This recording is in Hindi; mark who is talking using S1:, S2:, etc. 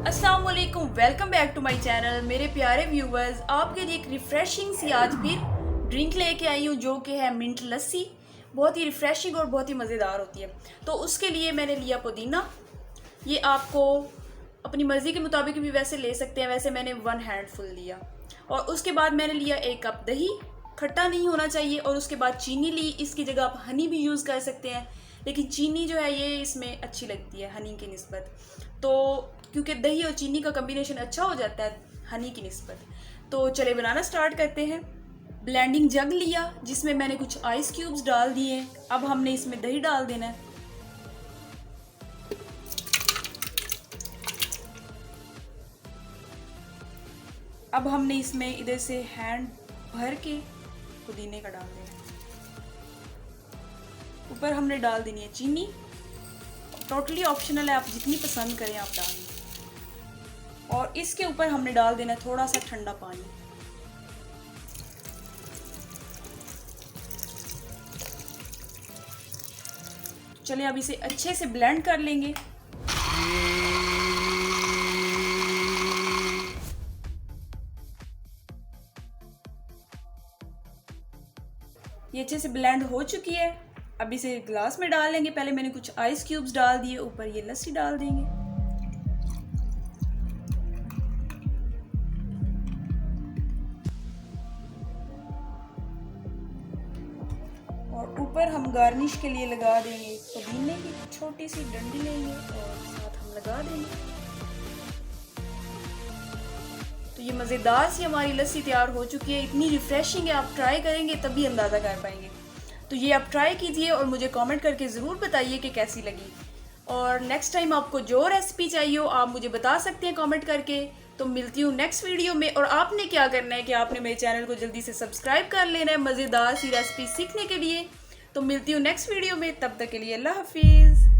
S1: अस्सलाम वालेकुम, welcome back to my channel. मेरे प्यारे व्यूवर्स, आपके लिए एक रिफ़्रेशिंग सी आज फिर ड्रिंक लेके आई हूँ जो कि है मिंट लस्सी। बहुत ही रिफ़्रेशिंग और बहुत ही मज़ेदार होती है। तो उसके लिए मैंने लिया पुदीना। ये आपको अपनी मर्ज़ी के मुताबिक भी वैसे ले सकते हैं, वैसे मैंने 1 हैंडफुल लिया। और उसके बाद मैंने लिया 1 कप दही, खट्टा नहीं होना चाहिए। और उसके बाद चीनी ली, इसकी जगह आप हनी भी यूज़ कर सकते हैं, लेकिन चीनी जो है ये इसमें अच्छी लगती है हनी की निस्बत। तो क्योंकि दही और चीनी का कम्बिनेशन अच्छा हो जाता है हनी की निस्बत। तो चले बनाना स्टार्ट करते हैं। ब्लेंडिंग जग लिया जिसमें मैंने कुछ आइस क्यूब्स डाल दिए। अब हमने इसमें दही डाल देना है। अब हमने इसमें इधर से हैंड भर के पुदीने का डाल देना है। ऊपर हमने डाल देनी है चीनी। टोटली ऑप्शनल है, आप जितनी पसंद करें आप डालें। और इसके ऊपर हमने डाल देना थोड़ा सा ठंडा पानी। चलिए अब इसे अच्छे से ब्लेंड कर लेंगे। ये अच्छे से ब्लेंड हो चुकी है। अब इसे ग्लास में डाल लेंगे। पहले मैंने कुछ आइस क्यूब्स डाल दिए, ऊपर ये लस्सी डाल देंगे। और ऊपर हम गार्निश के लिए लगा देंगे पुदीने की छोटी सी डंडी लेंगे और साथ हम लगा देंगे। तो ये मज़ेदार सी हमारी लस्सी तैयार हो चुकी है। इतनी रिफ़्रेशिंग है, आप ट्राई करेंगे तभी अंदाज़ा कर पाएंगे। तो ये आप ट्राई कीजिए और मुझे कमेंट करके ज़रूर बताइए कि कैसी लगी। और नेक्स्ट टाइम आपको जो रेसिपी चाहिए हो आप मुझे बता सकते हैं कमेंट करके। तो मिलती हूँ नेक्स्ट वीडियो में। और आपने क्या करना है कि आपने मेरे चैनल को जल्दी से सब्सक्राइब कर लेना है मज़ेदार सी रेसिपी सीखने के लिए। तो मिलती हूँ नेक्स्ट वीडियो में, तब तक के लिए अल्लाह हाफिज़।